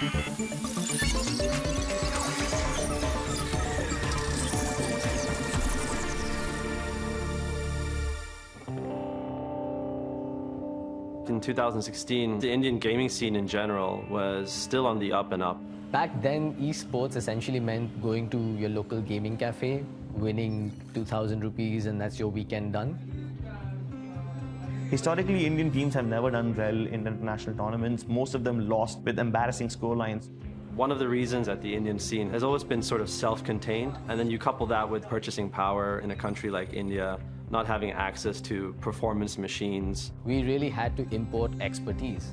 In 2016, the Indian gaming scene in general was still on the up and up. Back then, esports essentially meant going to your local gaming cafe, winning 2,000 rupees, and that's your weekend done. Historically, Indian teams have never done well in international tournaments. Most of them lost with embarrassing scorelines. One of the reasons that the Indian scene has always been sort of self-contained, and then you couple that with purchasing power in a country like India, not having access to performance machines. We really had to import expertise.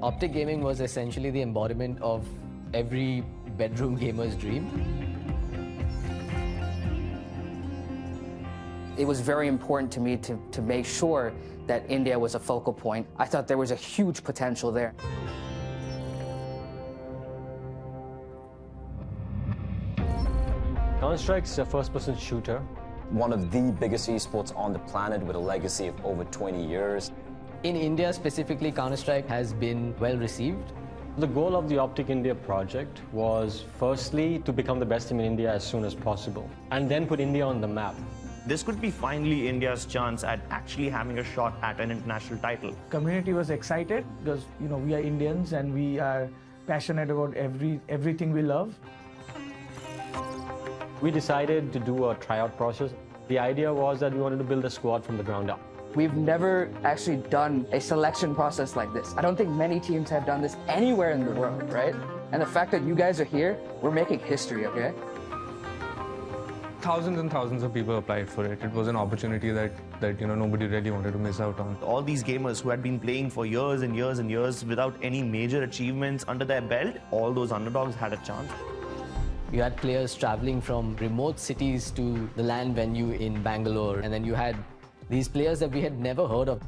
Optic gaming was essentially the embodiment of every bedroom gamer's dream. It was very important to me to make sure that India was a focal point. I thought there was a huge potential there. Counter-Strike's a first-person shooter. One of the biggest esports on the planet with a legacy of over 20 years. In India specifically, Counter-Strike has been well received. The goal of the Optic India project was firstly to become the best team in India as soon as possible, and then put India on the map. This could be finally India's chance at actually having a shot at an international title. Community was excited because we are Indians and we are passionate about everything we love. We decided to do a tryout process. The idea was that we wanted to build a squad from the ground up. We've never actually done a selection process like this. I don't think many teams have done this anywhere in the world, right? And the fact that you guys are here, we're making history, okay? Thousands and thousands of people applied for it. It was an opportunity that nobody really wanted to miss out on. All these gamers who had been playing for years and years and years without any major achievements under their belt, all those underdogs had a chance. You had players traveling from remote cities to the LAN venue in Bangalore, and then you had these players that we had never heard of.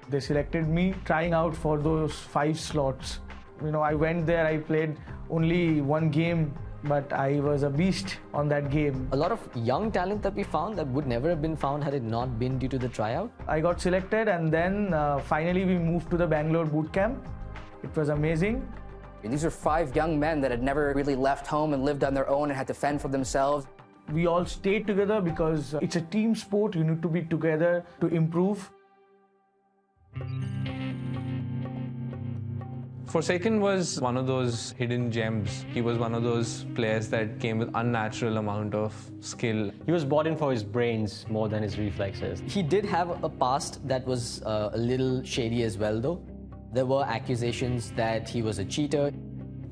They selected me trying out for those 5 slots. I went there, I played only one game, but I was a beast on that game. A lot of young talent that we found that would never have been found had it not been due to the tryout. I got selected, and then finally we moved to the Bangalore boot camp. It was amazing. These are 5 young men that had never really left home and lived on their own and had to fend for themselves. We all stayed together because it's a team sport. You need to be together to improve. Forsaken was one of those hidden gems. He was one of those players that came with unnatural amount of skill. He was bought in for his brains more than his reflexes. He did have a past that was a little shady as well, though. There were accusations that he was a cheater.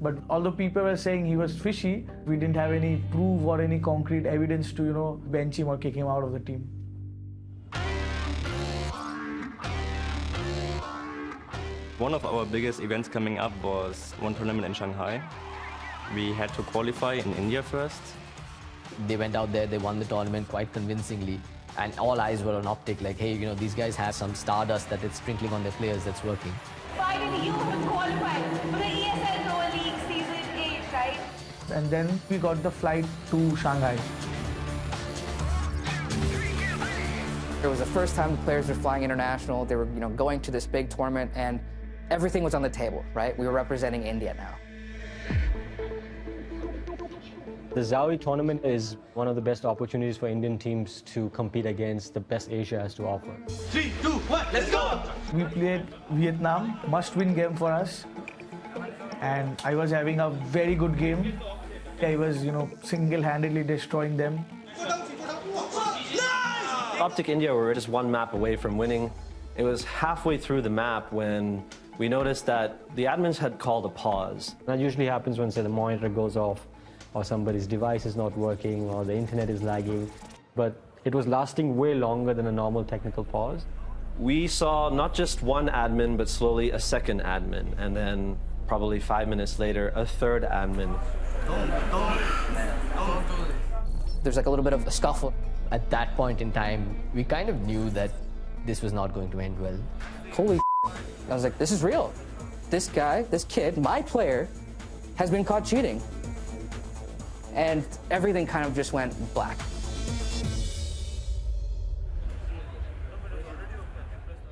But although people were saying he was fishy, we didn't have any proof or any concrete evidence to, bench him or kick him out of the team. One of our biggest events coming up was one tournament in Shanghai. We had to qualify in India first. They went out there, they won the tournament quite convincingly, and all eyes were on Optic, like, hey, these guys have some stardust that it's sprinkling on their players that's working. Finally, you have qualified for the ESL Pro League Season 8, right? And then we got the flight to Shanghai. It was the first time the players were flying international. They were, going to this big tournament, and everything was on the table, right? We were representing India now. The Zawi tournament is one of the best opportunities for Indian teams to compete against the best Asia has to offer. 3, 2, 1, let's go! We played Vietnam, must-win game for us. And I was having a very good game. I was, single-handedly destroying them. Optic India were just one map away from winning. It was halfway through the map when we noticed that the admins had called a pause. That usually happens when, say, the monitor goes off, or somebody's device is not working, or the internet is lagging. But it was lasting way longer than a normal technical pause. We saw not just one admin, but slowly a second admin, and then probably 5 minutes later, a third admin. There's like a little bit of a scuffle. At that point in time, we kind of knew that this was not going to end well. Holy I was like, this is real. This guy, this kid, my player, has been caught cheating. And everything kind of just went black.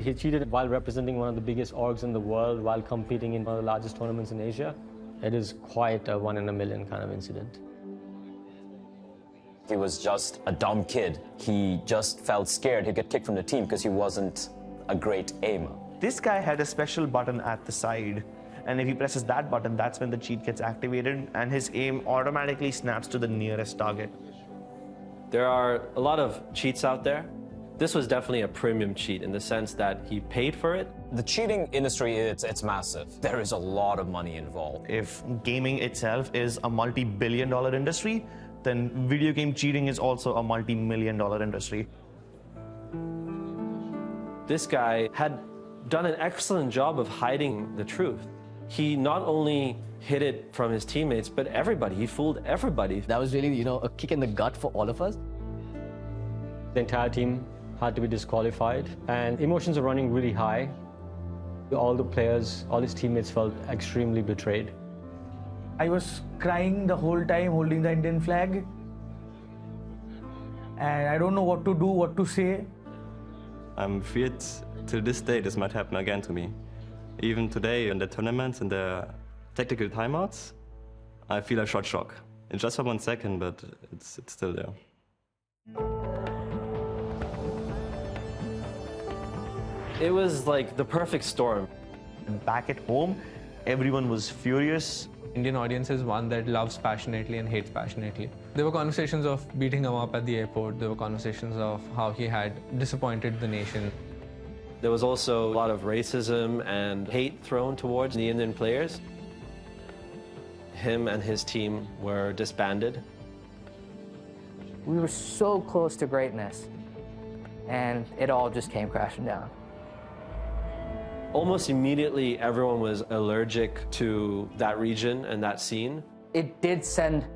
He cheated while representing one of the biggest orgs in the world, while competing in one of the largest tournaments in Asia. It is quite a 1 in a million kind of incident. He was just a dumb kid. He just felt scared he'd get kicked from the team because he wasn't a great aimer. This guy had a special button at the side, and if he presses that button, that's when the cheat gets activated, and his aim automatically snaps to the nearest target. There are a lot of cheats out there. This was definitely a premium cheat in the sense that he paid for it. The cheating industry, it's massive. There is a lot of money involved. If gaming itself is a multi-billion-dollar industry, then video game cheating is also a multi-million-dollar industry. This guy had done an excellent job of hiding the truth. He not only hid it from his teammates, but everybody. He fooled everybody. That was really, a kick in the gut for all of us. The entire team had to be disqualified, and emotions are running really high. All the players, all his teammates felt extremely betrayed. I was crying the whole time holding the Indian flag. And I don't know what to do, what to say. I'm feared till this day this might happen again to me. Even today in the tournaments and the tactical timeouts, I feel a shot shock. It's just for 1 second, but it's still there. It was like the perfect storm. Back at home, everyone was furious. Indian audience is one that loves passionately and hates passionately. There were conversations of beating him up at the airport. There were conversations of how he had disappointed the nation. There was also a lot of racism and hate thrown towards the Indian players. Him and his team were disbanded. We were so close to greatness, and it all just came crashing down. Almost immediately, everyone was allergic to that region and that scene. It did send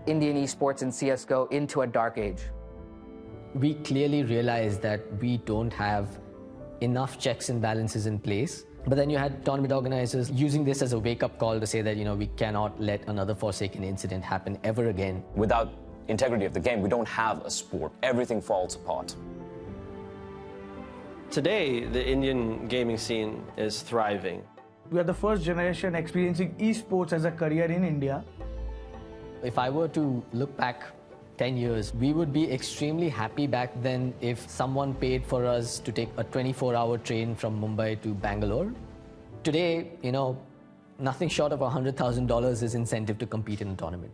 Indian esports and CSGO into a dark age. We clearly realized that we don't have enough checks and balances in place. But then you had tournament organizers using this as a wake-up call to say that, we cannot let another Forsaken incident happen ever again. Without integrity of the game, we don't have a sport. Everything falls apart. Today, the Indian gaming scene is thriving. We are the first generation experiencing esports as a career in India. If I were to look back 10 years, we would be extremely happy back then if someone paid for us to take a 24-hour train from Mumbai to Bangalore. Today, nothing short of $100,000 is incentive to compete in a tournament.